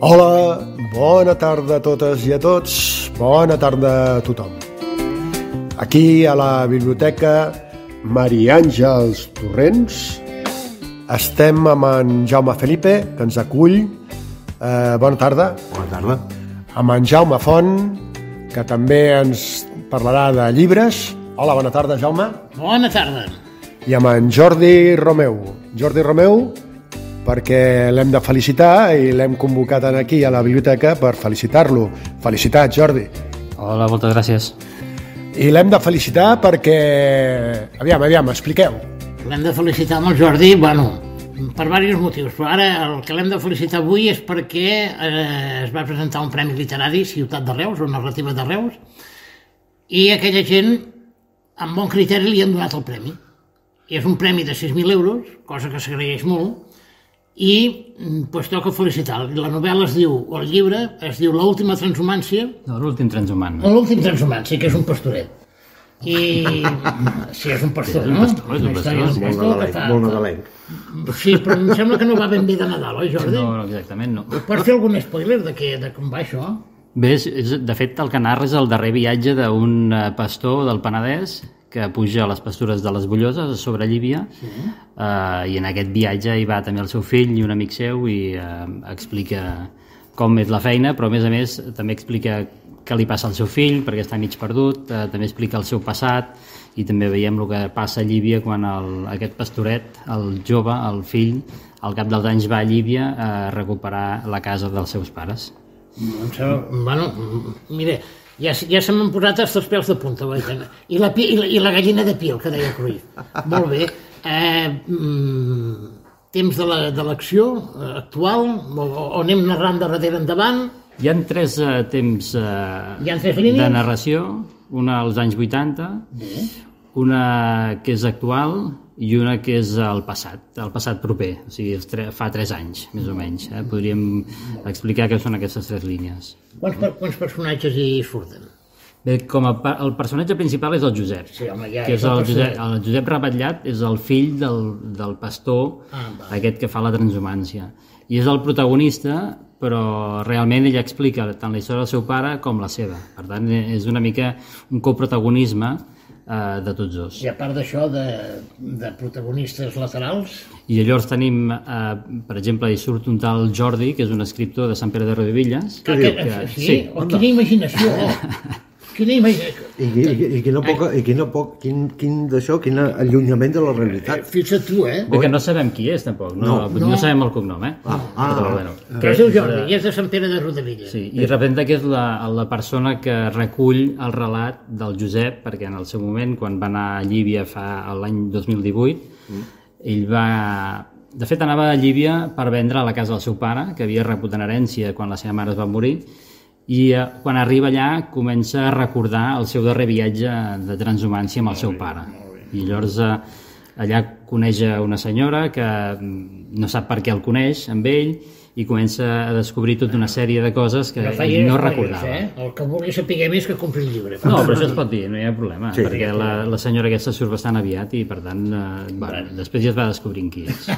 Hola, bona tarda a totes i a tots, bona tarda a tothom. Aquí a la Biblioteca Maria Àngels Torrents estem amb en Jaume Felipe, que ens acull. Bona tarda. Bona tarda. Amb en Jaume Font, que també ens parlarà de llibres. Hola, bona tarda, Jaume. Bona tarda. I amb en Jordi Romeu. Jordi Romeu, perquè l'hem de felicitar i l'hem convocat aquí a la biblioteca per felicitar-lo. Felicitats, Jordi. Hola, moltes gràcies. I l'hem de felicitar perquè... Aviam, expliqueu. L'hem de felicitar amb el Jordi, bueno, per diversos motius, però ara el que l'hem de felicitar avui és perquè es va presentar un premi literari Ciutat de Reus, o Narrativa de Reus, i aquella gent, amb bon criteri, li han donat el premi. I és un premi de 6.000 euros, cosa que s'agraeix molt, i pues, toca felicitar. La novel·la es diu, o el llibre, es diu L'última transhumància. No, l'últim transhumant. L'últim transhumància, que és un pastoret. I... sí, és un pastor, no? És un pastor. Molt nadalenc. Sí, però em sembla que no va ben bé de Nadal, oi, Jordi? No, exactament no. Pots fer algun spoiler de com va això? Bé, de fet, el que narra és el darrer viatge d'un pastor del Penedès que puja a les pastures de les Bulloses, sobre Llívia, sí. I en aquest viatge hi va també el seu fill i un amic seu i explica com és la feina, però a més també explica què li passa al seu fill perquè està mig perdut, també explica el seu passat i també veiem el que passa a Llívia quan aquest pastoret, el jove, el fill, al cap dels anys va a Llívia a recuperar la casa dels seus pares. Bueno, mira, ja se m'han posat els pèls de punta, i la gallina de Pil, que deia Cruyff. Molt bé. Temps de l'acció actual, o anem narrant de darrere endavant? Hi ha tres temps de narració, una als anys 80, una que és actual i una que és el passat proper, o sigui, fa 3 anys, més o menys. Podríem explicar què són aquestes 3 línies. Quants personatges hi surten? Bé, el personatge principal és el Josep, sí, home, ja, que és el Josep Rabatllat, és el fill del pastor, aquest que fa la transhumància. I és el protagonista, però realment ell explica tant la història del seu pare com la seva. Per tant, és una mica un coprotagonisme de tots dos. I a part d'això, de protagonistes laterals? I llavors tenim, per exemple, hi surt un tal Jordi, que és un escriptor de Sant Pere de Riudebitlles. Sí? Quina imaginació! Quina imaginació! Quin allunyament de la realitat. Fixa't tu, Perquè no sabem qui és, tampoc. No sabem el cognom, Que es diu Jordi, i és de Sant Pere de Riudebitlles. Sí, i representa que és la persona que recull el relat del Josep, perquè en el seu moment, quan va anar a Llívia l'any 2018, ell va... De fet, anava a Llívia per vendre la casa del seu pare, que havia rebut en herència quan la seva mare es va morir, i quan arriba allà comença a recordar el seu darrer viatge de transhumància amb el seu pare. I llavors allà coneix una senyora que no sap per què el coneix amb ell i comença a descobrir tota una sèrie de coses que ell no recordava. El que vulgui saber més que compri el llibre. No, però això es pot dir, no hi ha problema, perquè la senyora aquesta surt bastant aviat i per tant després ja es va descobrint qui és.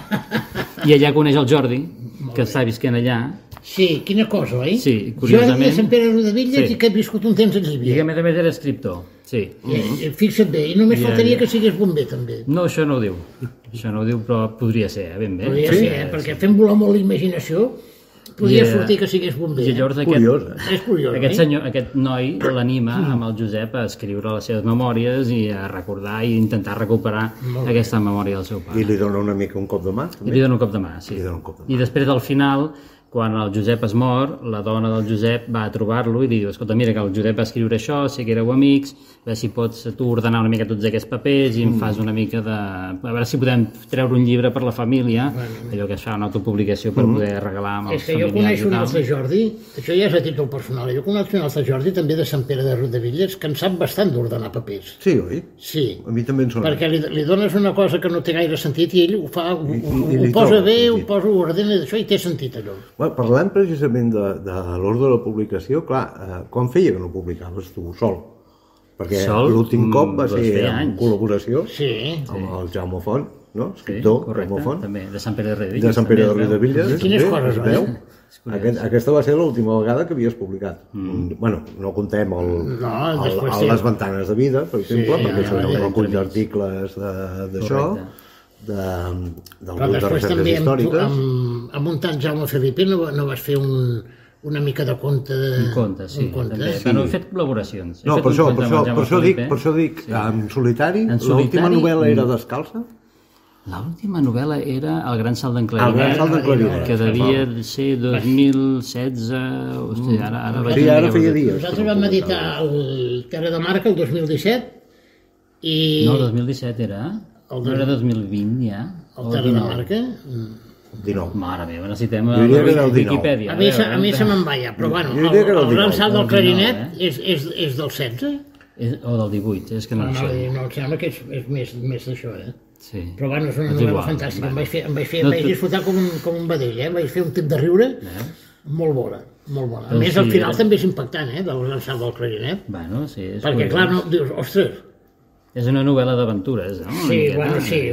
I allà coneix el Jordi, que està visquent allà. Sí, quina cosa, oi? Sí, curiosament. Jordi de Sant Pere de Riudebitlles i que ha viscut un temps a Llívia. I que a més era escriptor, sí. Fixa't bé, i només faltaria que sigués bomber, també. No, això no ho diu. Això no ho diu, però podria ser, ben bé. Podria ser, perquè fent volar molt la imaginació, podria sortir que sigués bomber. I llavors és curiós, aquest senyor, aquest noi l'anima amb el Josep a escriure les seves memòries i a recordar i intentar recuperar aquesta memòria del seu pare. I li dona una mica un cop de mà? I li dona un cop de mà, sí. I després, al final, quan el Josep es mor, la dona del Josep va a trobar-lo i li diu: escolta, mira que el Josep va escriure això, sé que éreu amics, a veure si pots tu ordenar una mica tots aquests papers i em fas una mica de... A veure si podem treure un llibre per la família, allò que es fa una autopublicació per poder regalar amb els familiars. És que jo coneixo un altre Jordi, això ja és a títol personal, jo coneixo un altre Jordi també de Sant Pere de Riudebitlles que en sap bastant d'ordenar papers. Sí, oi? Sí. A mi també en sona. Perquè li dones una cosa que no té gaire sentit i ell ho fa, ho posa bé, ho ordena d'això i té sentit allò. Parlant precisament de l'ordre de la publicació, clar, quan feia que no publicaves tu sol? Perquè l'últim cop va ser en col·laboració amb el Jaume Font, no? Escriptor, Jaume Font. També, de Sant Pere de Riudebitlles. De Sant Pere de Riudebitlles. Quines coses, veu? Aquesta va ser l'última vegada que havies publicat. Bueno, no contem les ventanes de vida, per exemple, perquè això era un recull d'articles d'això, del grup de recerques històriques. Amb un tant Jaume Felipí no vas fer una mica de conte... Un conte, sí. Però he fet col·laboracions. No, per això dic, en solitari, l'última novel·la era Descalça? L'última novel·la era El gran salt d'en Clarinet, que devia ser 2016... Hosti, ara feia dies. Nosaltres vam editar el Terra de Marca el 2017 i... No, el 2017 era... No era 2020 ja? El Terra de Marca... 19. Mare meva, necessitem Wikipedia. A mi se me'n va ja, però bueno, el gran salt del Clarinet és del 16? O del 18, és que no ho sé. No, em sembla que és més d'això, Sí. Però bueno, és una novel·la fantàstica. Em vaig disfrutar com un vedell, vaig fer un tip de riure molt bona. A més, al final també és impactant, del gran salt del Clarinet. Bueno, sí. Perquè, clar, dius, ostres... És una novel·la d'aventures, no? Sí,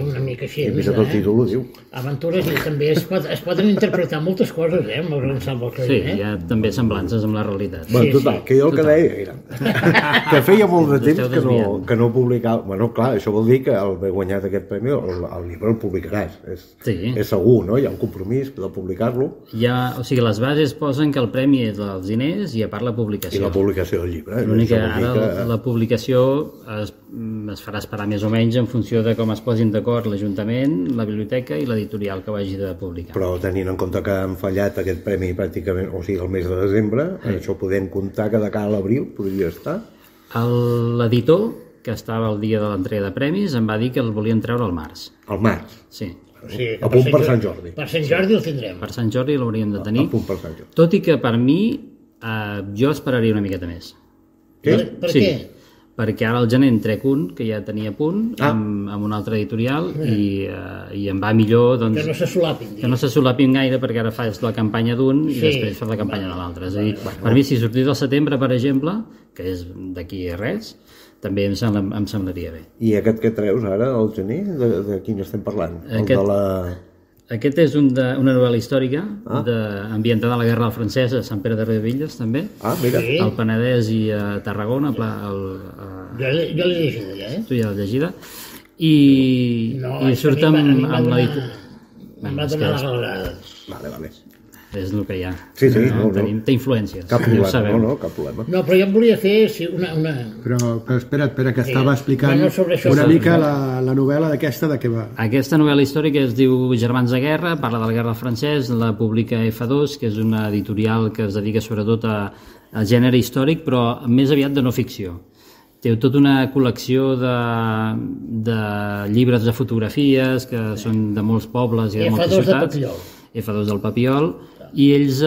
una mica així. I tot el títol ho diu. Aventures, i també es poden interpretar moltes coses, amb el gran salt del Clarinet. Sí, hi ha també semblances amb la realitat. Bueno, total, que jo el que deia era que feia molt de temps que no publicava... Bueno, clar, això vol dir que al haver guanyat aquest premi el llibre el publicaràs. És segur, no? Hi ha un compromís de publicar-lo. O sigui, les bases posen que el premi és dels diners i a part la publicació. I la publicació del llibre. L'únic que ara la publicació es farà esperar més o menys en funció de com es posin d'acord l'Ajuntament, la biblioteca i l'editorial que ho hagi de publicar. Però tenint en compte que han fallat aquest premi pràcticament, o sigui, el mes de desembre, això podem comptar que de cara a l'abril podria estar? L'editor, que estava el dia de l'entrega de premis, em va dir que el volien treure al març. Al març? Sí. A punt per Sant Jordi. Per Sant Jordi el tindrem. Per Sant Jordi l'hauríem de tenir. A punt per Sant Jordi. Tot i que per mi jo esperaria una miqueta més. Per què? Perquè ara al gener en trec un, que ja tenia a punt, amb un altre editorial, i em va millor... Doncs, que no se solapin. Que no se solapin gaire, perquè ara fas la campanya d'un i després fas la campanya de l'altre. És a dir, per mi, si sortís al setembre, per exemple, que és d'aquí res, també em semblaria bé. I aquest que treus ara, al gener, de quin estem parlant? Aquest és una novel·la històrica ambientada a la Guerra Francesa a Sant Pere de Riudebitlles, també. Mira. Al Penedès i a Tarragona. Jo l'he llegida, ja, Tu ja l'has llegida. I surt amb l'editor. Em va donar la galera. Vale. És el que hi ha. Sí, té influències. Cap problema, no, cap problema. No, però jo em volia fer una... Però espera, que estava explicant una mica la novel·la d'aquesta, de què va. Aquesta novel·la històrica es diu Germans de Guerra, parla de la Guerra francès, la publica F2, que és una editorial que es dedica sobretot al gènere històric, però més aviat de no ficció. Té tota una col·lecció de llibres de fotografies que són de molts pobles i de moltes ciutats. F2 del Papiol, i ells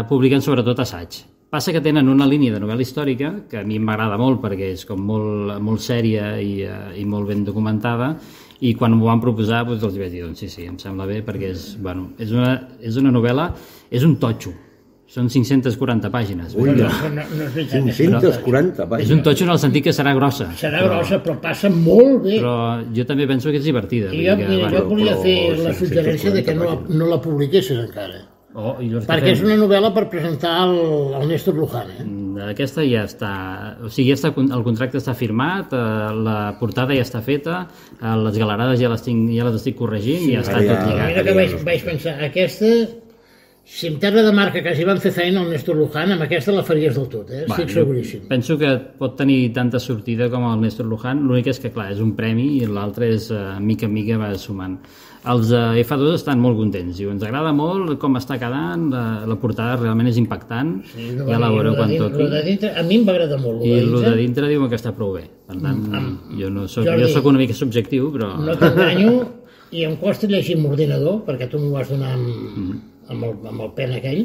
publiquen sobretot assaig. Passa que tenen una línia de novel·la històrica, que a mi m'agrada molt perquè és com molt sèria i molt ben documentada, i quan m'ho van proposar doncs els vaig dir, doncs sí, em sembla bé, perquè és una novel·la, és un totxo. Són 540 pàgines. Ui, no és veritat. 540 pàgines. És un totxo en el sentit que serà grossa. Serà grossa, però passa molt bé. Però jo també penso que és divertida. I jo volia fer la suggerència de que no la publiquessis encara. Perquè és una novel·la per presentar el Néstor Luján. Aquesta ja està... O sigui, el contracte està firmat, la portada ja està feta, les galerades ja les estic corregint i ja està tot lligat. Mira que vaig pensar, aquesta... Si en Terra de Marca quasi van fer feina al Néstor Luján, amb aquesta la faries del tot, estic seguríssim. Penso que pot tenir tanta sortida com el Néstor Luján, l'únic és que, clar, és un premi i l'altre és, mica en mica, va sumant. Els de F2 estan molt contents, diu, ens agrada molt com està quedant, la portada realment és impactant, ja la veureu quan toqui. A mi em va agradar molt. I el de dintre diuen que està prou bé, per tant, jo soc una mica subjectiu, però... No t'enganyo, i em costa llegir amb ordinador, perquè tu m'ho vas donar amb el pen aquell,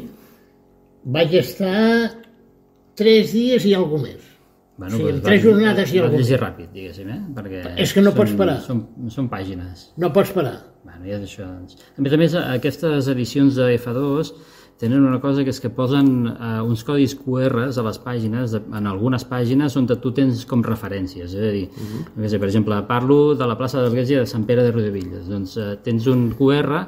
vaig estar 3 dies i alguna més. Bueno, en 3 jornades i alguna més. Vas llegir ràpid, diguéssim, perquè... És que no pots parar. Són pàgines. No pots parar. Bueno, ja és això. A més, aquestes edicions de F2 tenen una cosa que és que posen uns codis QRs a les pàgines, en algunes pàgines on tu tens com referències, és a dir, per exemple, parlo de la plaça de l'església de Sant Pere de Riudebitlles, doncs tens un QR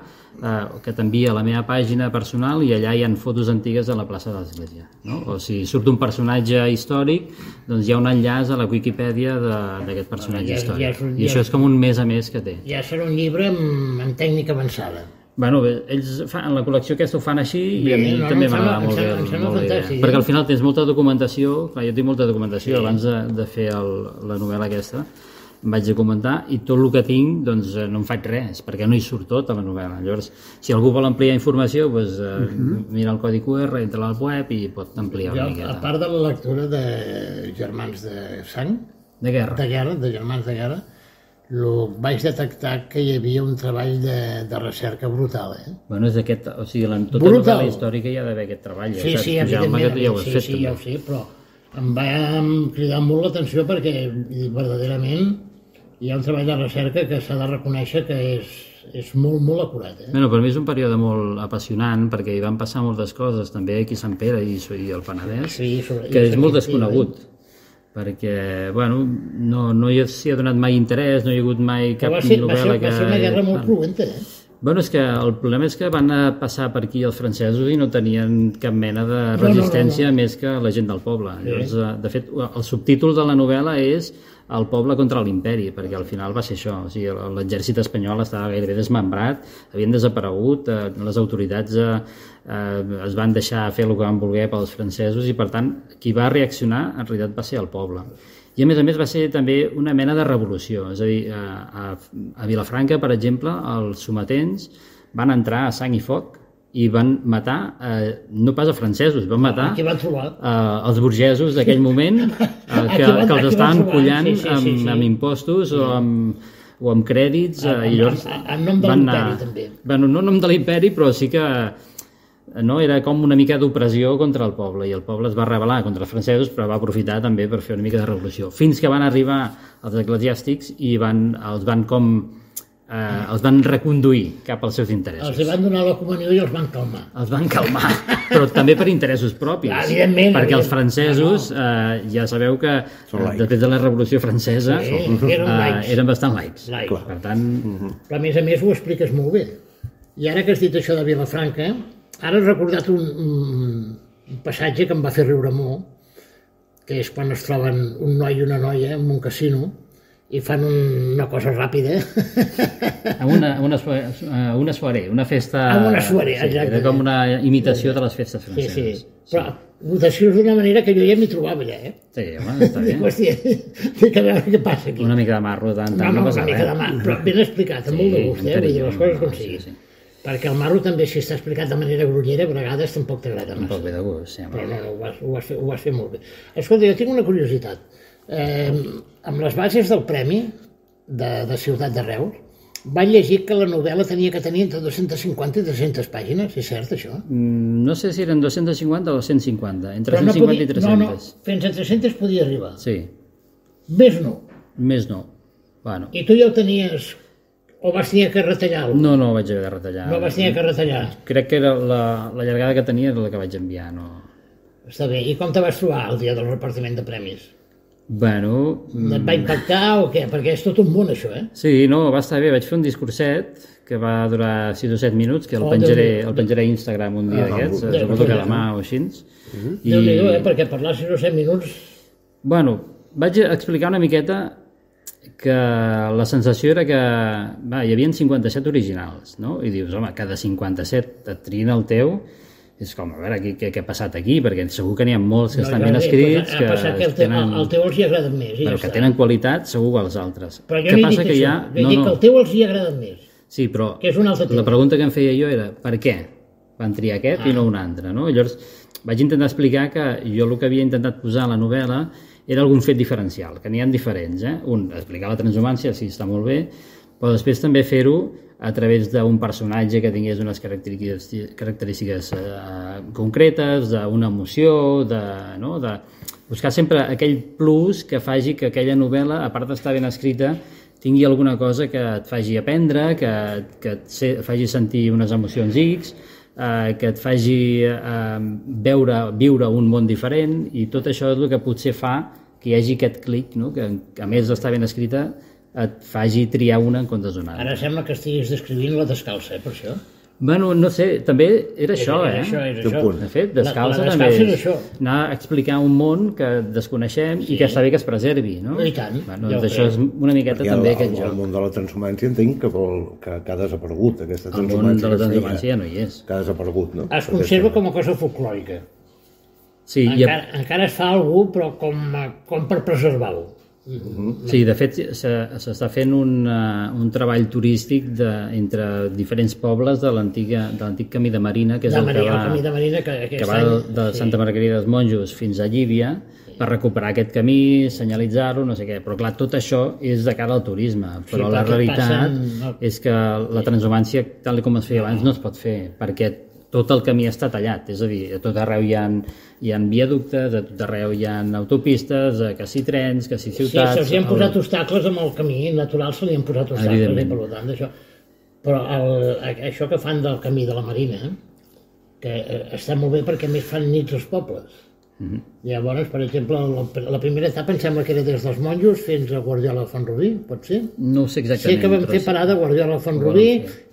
que t'envia a la meva pàgina personal i allà hi ha fotos antigues de la plaça de l'església, no? O si surt un personatge històric, doncs hi ha un enllaç a la Wikipedia d'aquest personatge històric, i això és com un mes a més que té. Ja serà un llibre amb tècnica avançada. Bueno, ells en la col·lecció aquesta ho fan així i a mi també m'agrada molt bé. Perquè al final tens molta documentació, clar, jo tinc molta documentació abans de fer la novel·la aquesta, em vaig documentar i tot el que tinc doncs no em faig res, perquè no hi surt tot a la novel·la. Llavors, si algú vol ampliar informació, doncs mira el codi QR, entra al web i pot ampliar una miqueta. A part de la lectura de Germans de Sang, de Germans de Guerra, vaig detectar que hi havia un treball de recerca brutal, Bueno, és aquest, o sigui, en tota la novel·la històrica hi ha d'haver aquest treball. Sí, evidentment, ja ho sé, però em va cridar molt l'atenció perquè verdaderament hi ha un treball de recerca que s'ha de reconèixer que és molt, molt acurat. Bueno, per mi és un període molt apassionant perquè hi van passar moltes coses, també aquí a Sant Pere i el Penedès, que és molt desconegut. Perquè, bueno, no s'hi ha donat mai interès, no hi ha hagut mai cap novel·la que... Va ser una guerra molt cruenta, Bueno, és que el problema és que van passar per aquí els francesos i no tenien cap mena de resistència més que la gent del poble. Llavors, de fet, el subtítol de la novel·la és El poble contra l'imperi, perquè al final va ser això. O sigui, l'exèrcit espanyol estava gairebé desmembrat, havien desaparegut, les autoritats es van deixar fer el que van voler pels francesos i, per tant, qui va reaccionar en realitat va ser el poble. I, a més, va ser també una mena de revolució. És a dir, a Vilafranca, per exemple, els sometents van entrar a sang i foc i van matar, no pas a francesos, van matar els burgesos d'aquell moment que els estaven collant amb impostos o amb crèdits. En nom de l'imperi, també. Bueno, no en nom de l'imperi, però sí que era com una mica d'opressió contra el poble, i el poble es va rebel·lar contra els francesos, però va aprofitar també per fer una mica de revolució, fins que van arribar els eclesiàstics i els van reconduir cap als seus interessos. Els van donar la comunió i els van calmar. Els van calmar, però també per interessos propis. Evidentment. Perquè els francesos, ja sabeu que després de la Revolució Francesa eren bastant laics. Per tant... Però a més ho expliques molt bé. I ara que has dit això de Vilafranca, ara he recordat un passatge que em va fer riure molt, que és quan es troben un noi i una noia en un casino i fan una cosa ràpida. Una soirée, una festa... Una soirée, exacte. Era com una imitació de les festes franceses. Sí. Però votacions d'una manera que jo ja m'hi trobava allà, Sí, home, està bé. Hòstia, té que veure què passa aquí. Una mica de marro, tant no passa res. Una mica de marro, però ben explicat, amb molt de gust, vull dir, les coses com sigui. Perquè el marro també, si està explicat de manera grollera, a vegades tampoc t'agrada massa. Tampoc ve de gust, sí. Però ho vas fer molt bé. Escolta, jo tinc una curiositat. Amb les bases del premi de Ciutat de Reus, vaig llegir que la novel·la tenia que tenir entre 250 i 300 pàgines, és cert això? No sé si eren 250 o 150, entre 150 i 300. No, fins a 300 podia arribar. Sí. Més no. Més no. Bueno. I tu ja ho tenies... O vas tenir que retallar-ho? No, vaig haver de retallar. No vas tenir que retallar? Crec que era la llargada que tenia era la que vaig enviar, no... Està bé. I com te vas trobar el dia del repartiment de premis? Bueno... Et va impactar o què? Perquè és tot un món, això, Sí, no, va estar bé. Vaig fer un discurset que va durar 6 o 7 minuts, que el penjaré a Instagram un dia d'aquests, suposo que demà o així. Déu-n'hi-do, perquè parlar 6 o 7 minuts... Bueno, vaig explicar una miqueta que la sensació era que hi havia 57 originals, no? I dius, home, cada 57 et trien el teu, és com, a veure, què ha passat aquí? Perquè segur que n'hi ha molts que estan ben escrits, que el teu els hi agraden més. Però que tenen qualitat, segur que els altres. Però jo no he dit això, jo he dit que el teu els hi agraden més. Sí, però la pregunta que em feia jo era, per què van triar aquest i no un altre, no? Llavors vaig intentar explicar que jo el que havia intentat posar a la novel·la era algun fet diferencial, que n'hi ha diferents. Un, explicar la transhumància, sí, està molt bé, però després també fer-ho a través d'un personatge que tingués unes característiques concretes, d'una emoció, de buscar sempre aquell plus que faci que aquella novel·la, a part d'estar ben escrita, tingui alguna cosa que et faci aprendre, que et faci sentir unes emocions X, que et faci viure un món diferent, i tot això és el que potser fa que hi hagi aquest clic, no? Que a més d'estar ben escrita et faci triar una en comptes d'una altra. Ara sembla que estiguis descrivint la descalça, per això. Bueno, no sé, també era això, Era això. De fet, descalça la també és això. anar a explicar un món que desconeixem i que està bé que es preservi, no? I tant, Bueno, ja ho això és una miqueta Perquè també aquest el joc. món de la transhumància entenc que ha desaparegut, aquesta El món transhumància de la que feia, transhumància ja no hi és. que ha desaparegut, no? Es conserva com a cosa folclòrica. Sí, Encara es fa alguna però com per preservar-ho. sí, de fet s'està fent un treball turístic entre diferents pobles de l'antic camí de Marina, que és el Camí de Marina, que va de Santa Margarida dels Monjos fins a Llívia, per recuperar aquest camí, senyalitzar-lo, no sé què. Però clar, tot això és de cara al turisme, però la realitat és que la transhumància, tal com es feia abans, no es pot fer, perquè tot el camí està tallat, és a dir, a tot arreu hi ha viaductes, a tot arreu hi ha autopistes, que si trens, que si ciutats... Sí, se'ls han posat obstacles amb el camí natural, se li han posat obstacles, per tant, d'això. Però això que fan del camí de la Marina, que està molt bé perquè més fan nits als pobles. Llavors, per exemple, la primera etapa em sembla que era des dels Monjos fins a Guardiola de Font-rubí, pot ser? No ho sé exactament. Sé que vam fer parada a Guardiola de Font-rubí,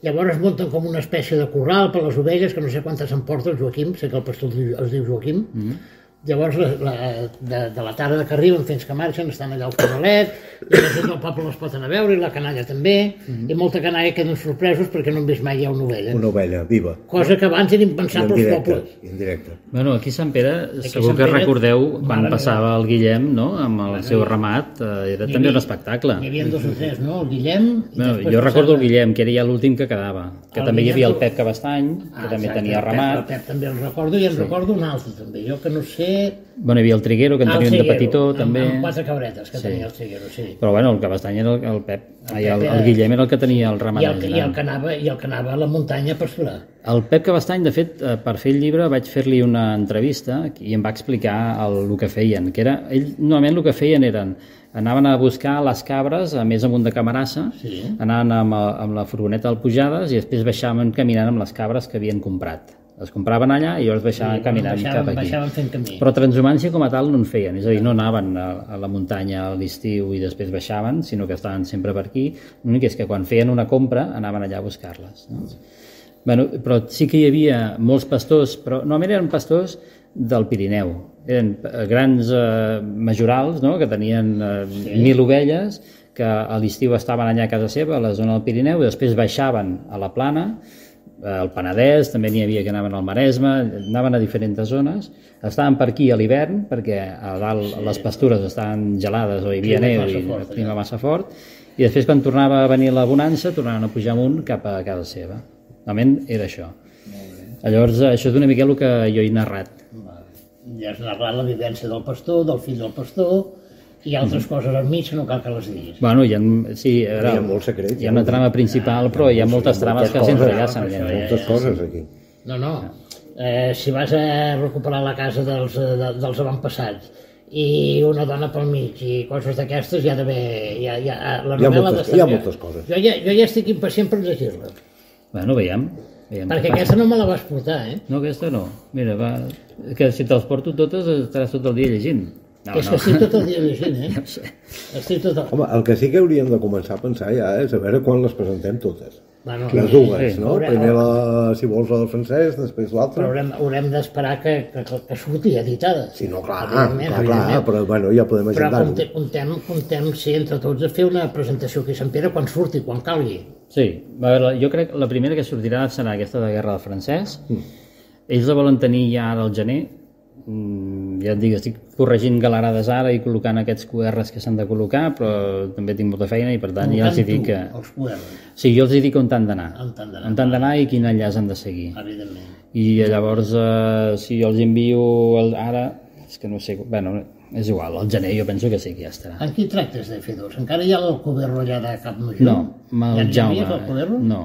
llavors munten com una espècie de corral per les ovelles, que no sé quantes en porta el Joaquim, sé que el pastor es diu Joaquim. Llavors, de la tarda que arriben fins que marxen, estan allà al corralet, i la gent del poble les pot anar a veure, i la canalla també, i molta canalla queden sorpresos perquè no han vist mai una ovella. Una ovella, viva. Cosa que abans era impensable als pobles. Indirecte. Bueno, aquí a Sant Pere, segur que recordeu quan passava el Guillem, no?, amb el seu ramat, era també un espectacle. Hi havia 2 o 3, no?, el Guillem... Jo recordo el Guillem, que era ja l'últim que quedava, que també hi havia el Pep Cabestany, que també tenia ramat. El Pep també el recordo, i en recordo un altre també, jo que no sé... Bueno, hi havia el Triguero, que en tenia un de petitó, també. Amb 4 cabretes que tenia el Triguero, sí. Però bueno, el Cabestany era el Pep. El Guillem era el que tenia el ramat. I el que anava a la muntanya a pasturar. El Pep Cabestany, de fet, per fer el llibre vaig fer-li una entrevista i em va explicar el que feien, que era, ells normalment el que feien anaven a buscar les cabres més amunt de Camarassa, anaven amb la furgoneta al Pujades i després baixaven caminant amb les cabres que havien comprat. Les compraven allà i llavors baixaven caminant cap aquí. Baixaven fent camí. Però transhumància com a tal no en feien, és a dir, no anaven a la muntanya a l'estiu i després baixaven, sinó que estaven sempre per aquí. L'únic és que quan feien una compra anaven allà a buscar-les. No? Bueno, però sí que hi havia molts pastors, però normalment eren pastors del Pirineu. Eren grans majorals, no?, que tenien 1.000 ovelles, que a l'estiu estaven allà a casa seva, a la zona del Pirineu, i després baixaven a la plana, al Penedès, també n'hi havia que anaven al Maresme, anaven a diferents zones, estaven per aquí a l'hivern, perquè a dalt les pastures estaven gelades o hi havia neu i el clima massa fort, i després quan tornava a venir la bonança tornaven a pujar amunt cap a casa seva. Normalment era això. Llavors això és una mica el que jo he narrat. Ja has narrat la vivència del pastor, del fill del pastor, i altres coses al mig que no cal que les diguis. Bueno, hi ha molts secrets. Hi ha una trama principal, però hi ha moltes trames que s'entrellacen. Hi ha moltes coses aquí. No. Si vas a recuperar la casa dels avantpassats i una dona pel mig i coses d'aquestes, hi ha d'haver... Hi ha moltes coses. Jo ja estic impacient per llegir-la. Bueno, veiem. Perquè aquesta no me la vas portar, eh? No, aquesta no. Mira, que si te'ls porto totes estaràs tot el dia llegint. És que estic tot el dia llegint, eh? No sé. Home, el que sí que hauríem de començar a pensar ja és a veure quan les presentem totes. Bueno, les dues, no? Primer, si vols, la del francès, després l'altra. Però haurem d'esperar que surti editada. Sí, no, clar, però bueno, ja podem agendar-ho. Però contem, sí, entre tots, a fer una presentació aquí a Sant Pere quan surti, quan calgui. Sí, a veure, jo crec que la primera que sortirà serà aquesta de Guerra del Francès. Ells la volen tenir ja ara al gener. Ja et dic, estic corregint galerades ara i col·locant aquests QRs que s'han de col·locar, però també tinc molta feina i per tant ja els dic que... Els QRs? Sí, jo els dic on han d'anar. On han d'anar i quin enllaç han de seguir. Evidentment. I llavors, si jo els envio ara, és que no sé... Bueno, és igual, al gener jo penso que sí que ja estarà. En qui tractes de fer dos? Encara hi ha l'Alcoberro allà de Cap Major? No, amb el Jaume. Ja l'Alcoberro? No.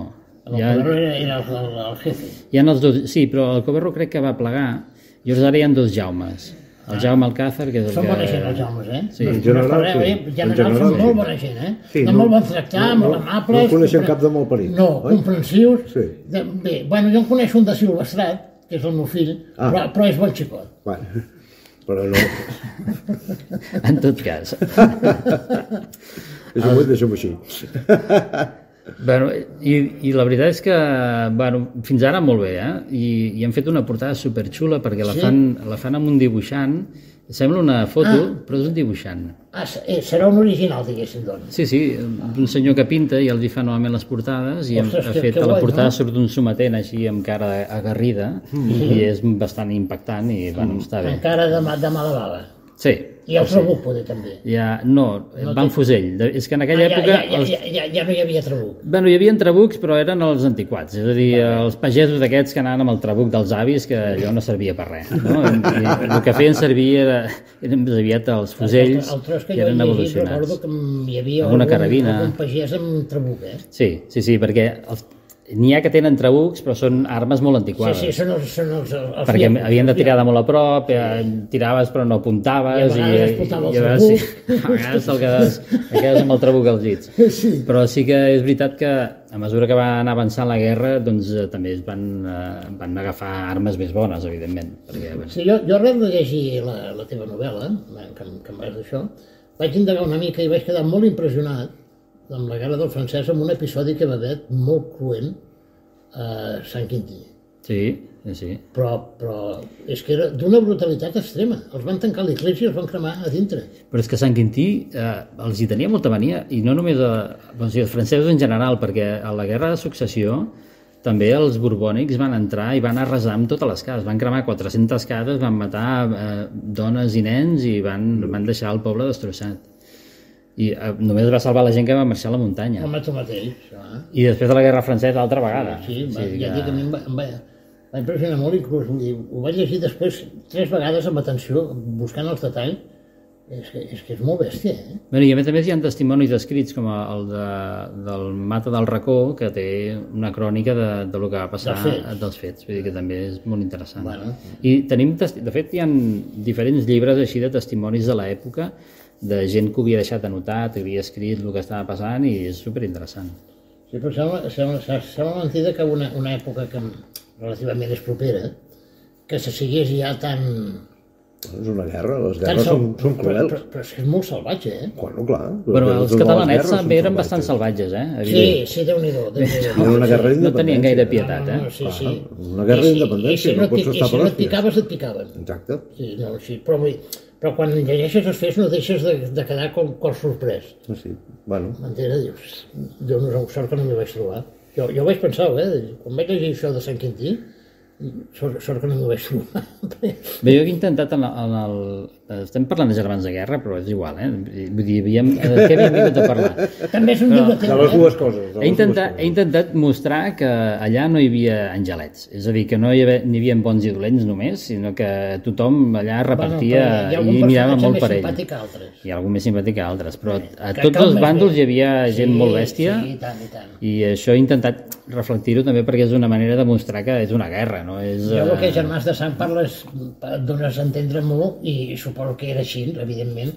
L'Alcoberro era el jefe. Hi ha els dos, sí, però l'Alcoberro crec que va plegar. Llavors ara hi ha 2 Jaumes. El Jaume Alcàzar, que és el que... Són bona gent, els Jaumes, Sí, en general, sí. En general són molt bona gent, Sí, molt bon tractar, molt amables... No coneixem cap de molt parit. No, comprensius. Sí. Bé, bueno, jo en coneixo un de Silvestrat, que és el meu fill, però és bon xicot. Bueno, però no... En tot cas. Deixem-ho així. Bueno, i la veritat és que fins ara molt bé, i han fet una portada superxula perquè la fan amb un dibuixant, sembla una foto, però és un dibuixant. Serà un original, diguéssim, doncs. Sí, un senyor que pinta i els hi fa novament les portades, i ha fet a la portada surt un sometent així amb cara agarrida, i és bastant impactant i està bé. Amb cara de mala bava. Sí. I el trabuc, poder, també. No, Van Fusell. És que en aquella època... Ja no hi havia trabuc. Bueno, hi havia trabucs, però eren els antiquats. És a dir, els pagesos d'aquests que anaven amb el trabuc dels avis, que allò no servia per res. No? I el que feien servir eren més aviat els fusells, que eren evolucionats. Recordo que hi havia algun pagès amb trabuc, Sí, perquè n'hi ha que tenen trabucs, però són armes molt antiquades. Sí, són els perquè havien de tirar de molt a prop, tiraves però no apuntaves, i a vegades portava el trabuc. A vegades et quedes amb el trabuc als dits. Però sí que és veritat que a mesura que va anar avançant la guerra, doncs també es van agafar armes més bones, evidentment. Sí, jo arrel de llegir la teva novel·la, que em vas d'això, vaig indagar una mica i vaig quedar molt impressionat amb la guerra del francès, amb un episodi que va haver molt cruent a Sant Quintí. Sí. Però és que era d'una brutalitat extrema. Els van tancar l'església i els van cremar a dintre. Però és que Sant Quintí els hi tenia molta mania, i no només els francesos en general, perquè a la guerra de successió també els borbònics van entrar i van arrasar amb totes les cases. Van cremar 400 cases, van matar dones i nens i van deixar el poble destrossat. I només va salvar la gent que va marxar a la muntanya. Home, tu mateix. I després de la guerra francesa, altra vegada. Sí, ja dic, a mi em va impressionar molt, inclús ho vaig llegir després 3 vegades amb atenció, buscant els detalls. És que és molt bèstia, I a més hi ha testimonis escrits com el del Mata del Racó, que té una crònica de lo que va passar dels fets. Vull dir que també és molt interessant. I tenim, de fet, hi ha diferents llibres així de testimonis de l'època, de gent que ho havia deixat anotat, que havia escrit el que estava passant, i és superinteressant. Sí, però sembla mentida que una època que relativament és propera, que se sigués ja tan... És una guerra, les guerres són cruels. Però és que és molt salvatge, Bueno, clar. Els catalanets també eren bastant salvatges, Sí, Déu-n'hi-do. No tenien gaire pietat, Sí. Una guerra d'independència, no pots estar per les pies. I si no et picaves, et picaven. Exacte. Però quan llegeixes els fets no deixes de quedar com qual sorprès. Sí, bueno. M'entens? Dius, Déu-nos-en, sort que no m'hi vaig trobar. Jo vaig pensar, quan vaig llegir això de Sant Quintí, sort que no m'ho vaig trobar. Bé, jo he intentat estem parlant de Germans de Guerra, però és igual, Vull dir, què havíem vingut a parlar? També és un llibre teu, De les dues coses. He intentat mostrar que allà no hi havia angelets, és a dir, que no hi havia bons i dolents només, sinó que tothom allà repartia i mirava molt per ell. Hi ha algun més simpàtic que altres, però a tots els bàndols hi havia gent molt bèstia, i això he intentat reflectir-ho també perquè és una manera de mostrar que és una guerra, no? Jo el que Germans de Sang parles, dones a entendre molt, i suposo que era així, evidentment,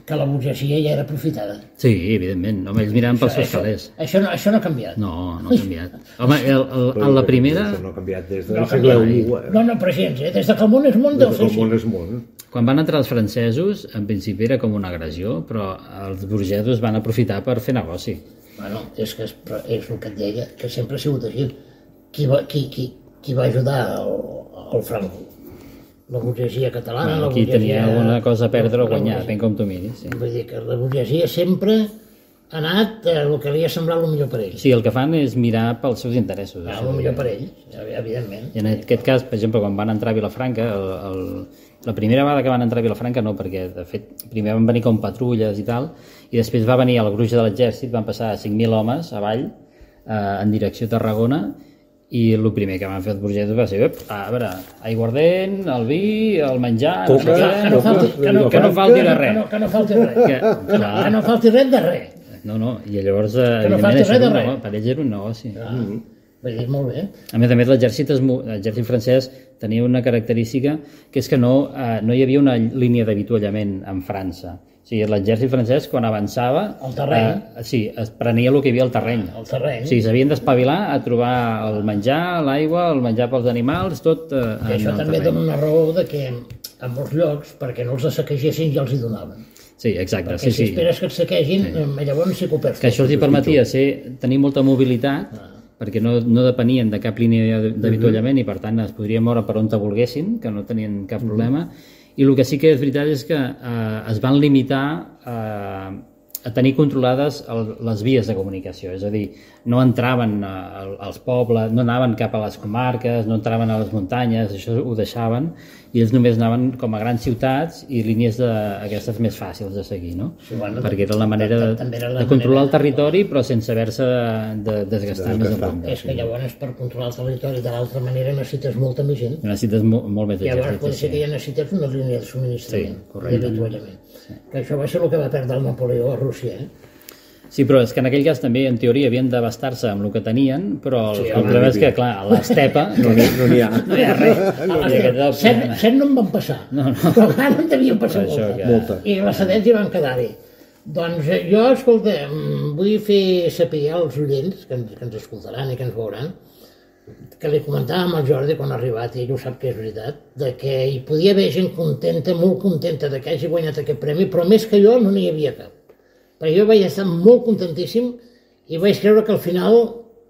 que la burgesia ja era aprofitada. Sí, evidentment. Home, ells miraven pels seus calés. Això no ha canviat. No ha canviat. Home, en la primera... Això no ha canviat des del segle I. No, però gens, des de que el món és món deu ser així. Quan van entrar els francesos, en principi era com una agressió, però els burgesos van aprofitar per fer negoci. Bueno, és el que et deia, que sempre ha sigut així. Qui va ajudar el Franco? La burgesia catalana, la burgesia... Qui tenia alguna cosa a perdre o guanyar, ben com tu miris. Vull dir que la burgesia sempre ha anat el que li ha semblat el millor per ell. Sí, el que fan és mirar pels seus interessos. El millor per ell, evidentment. I en aquest cas, per exemple, quan van entrar a Vilafranca, la primera vegada que van entrar a Vilafranca no, perquè de fet primer van venir com patrulles i tal, i després va venir el gruix de l'exèrcit, van passar 5.000 homes avall en direcció a Tarragona, i el primer que van fer els burgesos va ser a veure, aiguardent, el vi, el menjar... Que no falti de res. Que no falti res de res. No, i llavors, evidentment, per ells era un negoci. Vull dir, molt bé. A més, l'exèrcit francès tenia una característica que és que no hi havia una línia d'avituallament en França. O sigui, l'exèrcit francès, quan avançava... El terreny. Es prenia el que hi havia al terreny. El terreny. O sigui, s'havien d'espavilar a trobar el menjar, l'aigua, el menjar pels animals, tot en el terreny. I això també dona una raó de que en molts llocs, perquè no els saquegessin, ja els hi donaven. Sí, exacte. Perquè si esperes que et saquegin, llavors sí que ho perds. Que això els hi permetia tenir molta mobilitat, perquè no depenien de cap línia d'avituallament i per tant es podrien moure per on te volguessin, que no tenien cap problema. I el que sí que és veritat és que es van limitar a tenir controlades les vies de comunicació, és a dir, no entraven als pobles, no anaven cap a les comarques, no entraven a les muntanyes, això ho deixaven, i ells només anaven com a grans ciutats i línies aquestes més fàcils de seguir, no? Sí, bueno, perquè era la manera de controlar el territori però sense haver-se de desgastar més en compte. És que llavors per controlar el territori de l'altra manera necessites molta més gent. Necessites molt més exèrcit. Llavors pot ser que ja necessites una línia de subministrament, d'avituallament. Que això va ser el que va perdre el Napoleó a Rússia, Sí, però és que en aquell cas també, en teoria, havien de bastar-se amb el que tenien, però el problema és que, clar, a l'estepa no n'hi ha. No hi ha res. Set no en van passar, però ara en devien passar molta. I les sedents hi van quedar-hi. Doncs jo, escolta, vull fer saber als oients, que ens escoltaran i que ens veuran, que li comentàvem al Jordi quan ha arribat, i ell ho sap que és veritat, que hi podia haver gent contenta, molt contenta de que hagi guanyat aquest premi, però més que jo no n'hi havia cap. Perquè jo vaig estar molt contentíssim i vaig creure que al final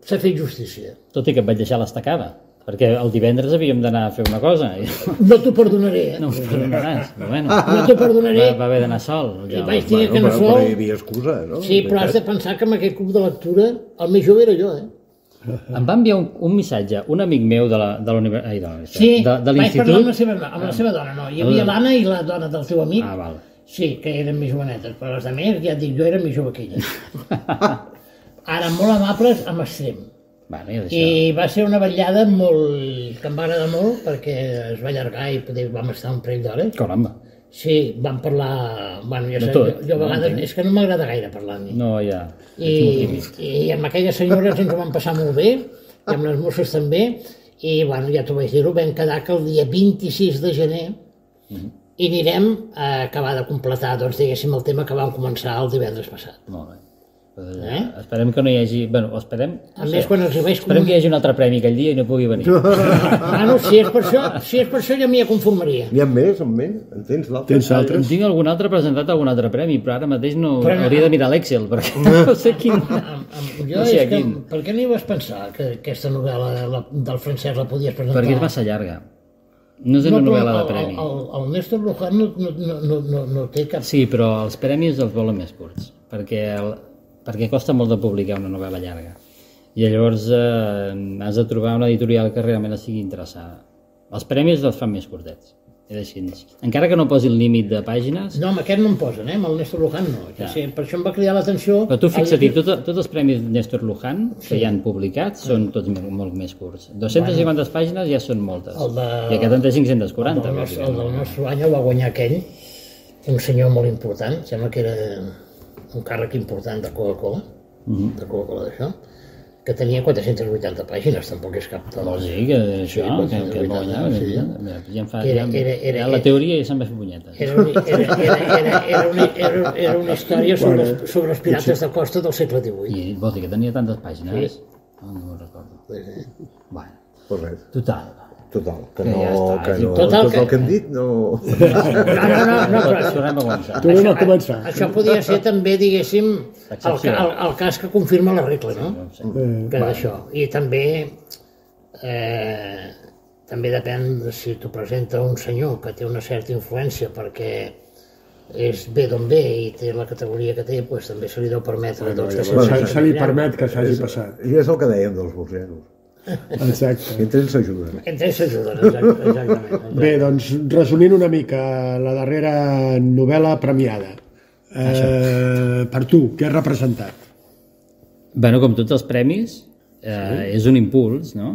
s'ha fet justícia. Tot i que et vaig deixar l'estacada, perquè el divendres havíem d'anar a fer una cosa. No t'ho perdonaré, No m'ho perdonaràs, però bueno. No t'ho perdonaré. Va haver d'anar sol. I vaig dir que no sol. Però hi havia excusa, no? Sí, però has de pensar que en aquest club de lectura el més jove era jo, Em va enviar un missatge, un amic meu de l'institut. Sí, vaig parlar amb la seva dona, no. Hi havia l'Anna i la dona del teu amic. Ah, val. Sí, que eren més jovenetes, però les altres, ja et dic, jo era més jove que elles. Ara, molt amables, amb extrem. I va ser una vetllada que em va agradar molt, perquè es va allargar i vam estar un parell d'hores. Caramba. Sí, vam parlar... Bueno, ja saps, jo a vegades... És que no m'agrada gaire parlar amb mi. No, ja. I amb aquelles senyores ens ho vam passar molt bé, i amb les mosses també, i bueno, ja t'ho vaig dir-ho, vam quedar que el dia 26 de gener i anirem a acabar de completar, doncs, diguéssim, el tema que vam començar el divendres passat. Molt bé. Esperem que no hi hagi... Bueno, esperem... A més, quan els hi vaig... Esperem que hi hagi un altre premi aquell dia i no pugui venir. Bueno, si és per això ja m'hi conformaria. N'hi ha més, en tens l'altre? Tens altres? Tinc algun altre presentat algun altre premi, però ara mateix no... Hauria de mirar l'Excel, perquè no sé quin... Jo és que... Per què no hi vas pensar que aquesta novel·la del francès la podies presentar? Perquè és massa llarga. No és una novel·la de premi. El Néstor Luján no té cap... Sí, però els premis els volen més curts, perquè costa molt de publicar una novel·la llarga. I llavors has de trobar una editorial que realment sigui interessada. Els premis els fan més curtets. És així. Encara que no posi el límit de pàgines... No, amb aquest no em posen, amb el Néstor Luján no. Ja. Sí, per això em va cridar l'atenció... Però tu fixa't, tots els premis Néstor Luján que hi han publicats són tots molt més curts. 250 pàgines ja són moltes. I aquest en té 540. El del nostre any el va guanyar aquell, un senyor molt important, sembla que era un càrrec important de Coca-Cola, de Coca-Cola d'això, que tenia 480 pàgines, tampoc és cap... Vol dir que això, que el va guanyar, ja la teoria ja se'n va fer punyetes. Era una història sobre els pirates de costa del segle XVIII. I vol dir que tenia tantes pàgines? No me'n recordo. Bueno, Total, que tot el que hem dit no... No, Tornem a començar. Això podia ser també, diguéssim, el cas que confirma la regla, no? Que d'això. I també depèn si t'ho presenta un senyor que té una certa influència perquè és bé d'on ve i té la categoria que té, doncs també se li deu permetre... Se li permet que s'hagi passat. I és el que dèiem dels borseros. Exacte. Entre ells s'ajuden. Exactament. Bé, doncs, resumint una mica la darrera novel·la premiada. Per tu, què has representat? Bueno, com tots els premis, és un impuls, no?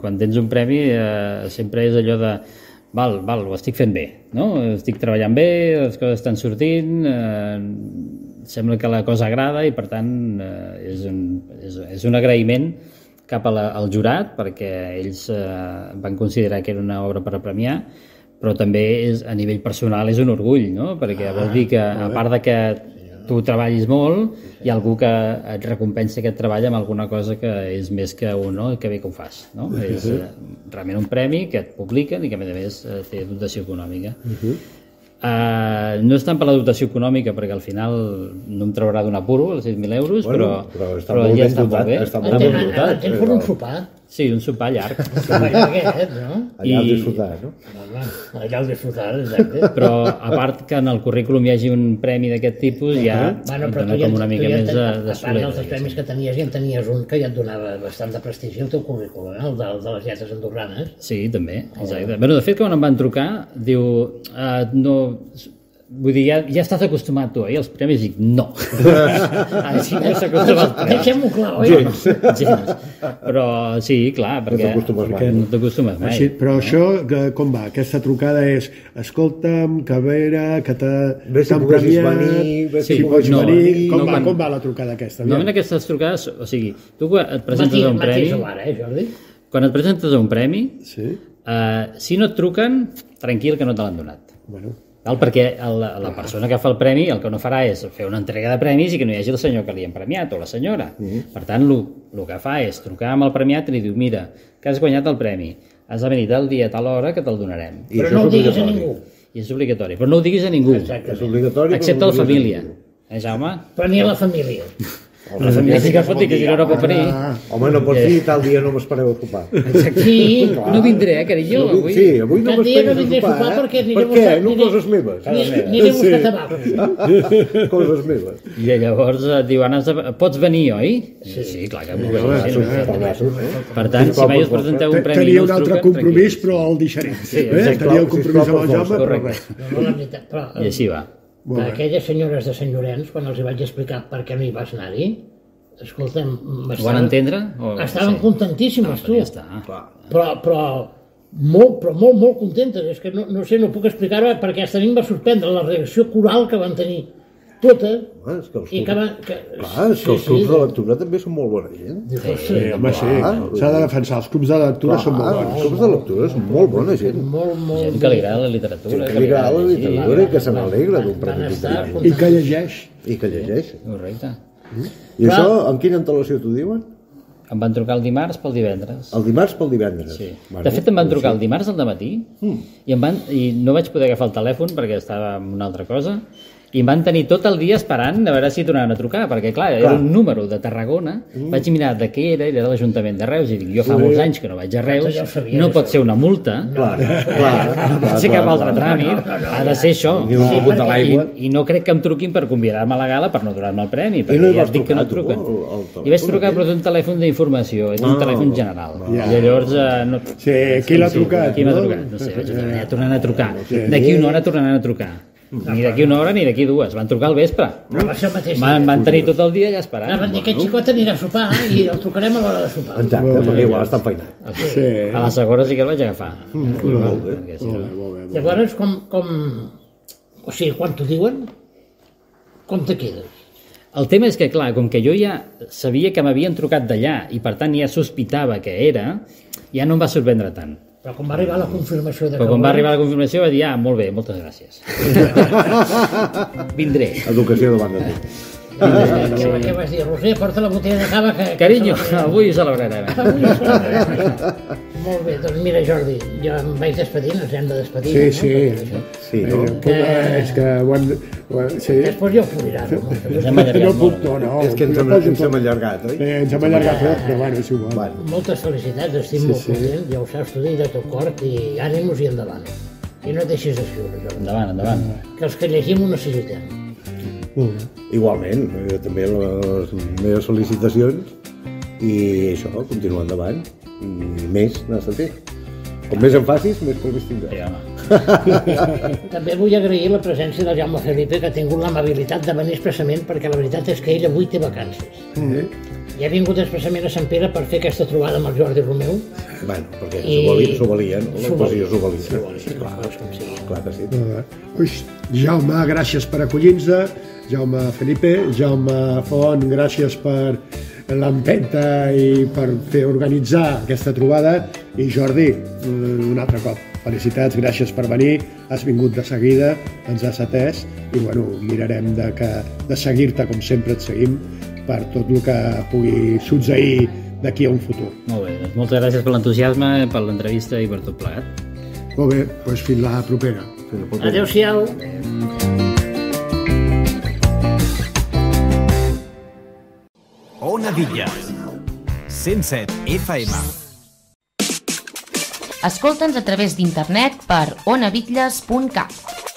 Quan tens un premi sempre és allò de val, ho estic fent bé, no? Estic treballant bé, les coses estan sortint, sembla que la cosa agrada i per tant és un agraïment cap al jurat, perquè ells van considerar que era una obra per a premiar, però també a nivell personal és un orgull, no? Perquè vol dir que, a part de que tu treballis molt, hi ha algú que et recompensa aquest treball amb alguna cosa que és més que que bé que ho fas, no? És realment un premi que et publiquen i que a més té dotació econòmica. No és tant per la dotació econòmica, perquè al final no em traurà d'un apuro els 6.000 euros, però ja està molt bé. Està molt ben dotat. Tens per un sopar? Sí, un sopar llarg. No? Allà al disfrutar, no? Allà al disfrutar, exacte. Però a part que en el currículum hi hagi un premi d'aquest tipus, ja et dona com una mica més de solera. A part dels premis que tenies, ja en tenies un que ja et donava bastant de prestigi al teu currículum, el de les lletres andorranes. Sí, també, exacte. Bé, de fet, quan em van trucar, diu, no... Vull dir, ja estàs acostumat tu, els premis, dic, no. Sí, no s'ha acostumat. Deixem-ho clar, oi? Gens. Però sí, clar, perquè no t'acostumes mai. Així, però això, com va? Aquesta trucada és, escolta'm, que a veure, que t'han premiat, si pots venir... Com va la trucada aquesta? Normalment aquestes trucades, o sigui, tu quan et presentes a un premi... Jordi? Quan et presentes a un premi, si no et truquen, tranquil que no te l'han donat. Bueno... Perquè la persona que fa el premi el que no farà és fer una entrega de premis i que no hi hagi el senyor que li han premiat o la senyora. Per tant, el que fa és trucar amb el premiat i li diu, mira, que has guanyat el premi, has de venir tal dia, tal hora, que te'l donarem. Però no ho diguis a ningú. I és obligatori, però no ho diguis a ningú. Exacte, és obligatori. Excepte la família. Jaume? Però ni a la família. La família sí que pot dir que si no pot venir. Home, no pots dir tal dia no m'espereu a sopar. Sí, no vindré, carinyo, avui. Sí, avui no m'espereu a sopar, perquè per què? No coses meves. Aniré a buscar tabac. Coses meves. I llavors et diuen, pots venir, oi? Sí, clar que puc venir. Per tant, si mai us presenteu un premi... Tenia un altre compromís, però el deixaré. Tenia un compromís amb el Jaume, però res. I així va. Aquelles senyores de Sant Llorenç, quan els vaig explicar per què no hi vas anar-hi, escolta'm... Ho van entendre? Estaven contentíssimes, tu. Ja està. Però molt contentes. És que no sé, no puc explicar-ho perquè hasta a mi em va sorprendre la reacció coral que van tenir totes. És que els clubs de lectura també són molt bona gent. Sí, home, sí. S'ha de defensar. Els clubs de lectura són molt bons. Els clubs de lectura són molt bona gent. Gent que li agrada la literatura. Que li agrada la literatura i que se n'alegra d'un premi literari. I que llegeix. I que llegeix. Correcte. I això, amb quina antelació t'ho diuen? Em van trucar el dimarts pel divendres. El dimarts pel divendres? Sí. De fet, em van trucar el dimarts al dematí i no vaig poder agafar el telèfon perquè estava en una altra cosa i em van tenir tot el dia esperant a veure si tornaven a trucar, perquè clar, era un número de Tarragona, vaig mirar de què era de l'Ajuntament de Reus, i dic, jo fa molts anys que no vaig a Reus, no pot ser una multa, no pot ser cap altre tràmit, ha de ser això, i no crec que em truquin per convidar-me a la gala per no donar-me el premi, perquè ja et dic que no truquen. I vaig trucar però d'un telèfon d'informació, és un telèfon general, i llavors... Qui l'ha trucat? Qui m'ha trucat? No sé, vaig anar tornant a trucar, d'aquí una hora tornaran a trucar. Ni d'aquí una hora ni d'aquí dues. Van trucar al vespre. Van tenir tot el dia allà esperant. Van dir que aquest xicot anirà a sopar i el trucarem a l'hora de sopar. Exacte, perquè igual està enfeinat. A la segona sí que el vaig agafar. Llavors, o sigui, quan t'ho diuen, com te quedes? El tema és que, clar, com que jo ja sabia que m'havien trucat d'allà i per tant ja sospitava que era, ja no em va sorprendre tant. Però quan va arribar la confirmació... Però quan va arribar la confirmació va dir, molt bé, moltes gràcies. Vindré. Educació davant de tu. Què vas dir? Roser, porta la botella de cava que... Carinyo, avui celebrarem. Molt bé, doncs mira, Jordi, jo em vaig despedint, ens hem de despedir. Sí, no? És que... Després jo ho plorarà. No puc, no. És que ens hem allargat, oi? Ens hem allargat, però bueno, és igual. Moltes felicitats, estic molt content, ja ho saps, t'ho dic de tot cor, i ànims i endavant. I no et deixis d'escriure, Jordi. Endavant. Que els que llegim ho necessitem. Igualment, també les meves felicitacions i això, continuar endavant i més n'has de fer. Com més en facis, més previst tindràs. També vull agrair la presència del Jaume Felipe, que ha tingut l'amabilitat de venir expressament, perquè la veritat és que ell avui té vacances. I ha vingut expressament a Sant Pere per fer aquesta trobada amb el Jordi Romeu. Bueno, perquè s'ho valia, no? L'ocasió s'ho valia. Clar que sí. Jaume, gràcies per acollir-nos. Jaume Felipe, Jaume Font, gràcies per l'empenta i per fer organitzar aquesta trobada. I Jordi, un altre cop, felicitats, gràcies per venir, has vingut de seguida, ens has atès i bueno, mirarem de seguir-te com sempre et seguim per tot el que pugui succeir d'aquí a un futur. Molt bé, doncs moltes gràcies per l'entusiasme, per l'entrevista i per tot plegat. Molt bé, doncs fins la propera. Adéu-siau. Ona Villas, 107 FM. Escolta'ns a través d'internet per onabitlles.cat.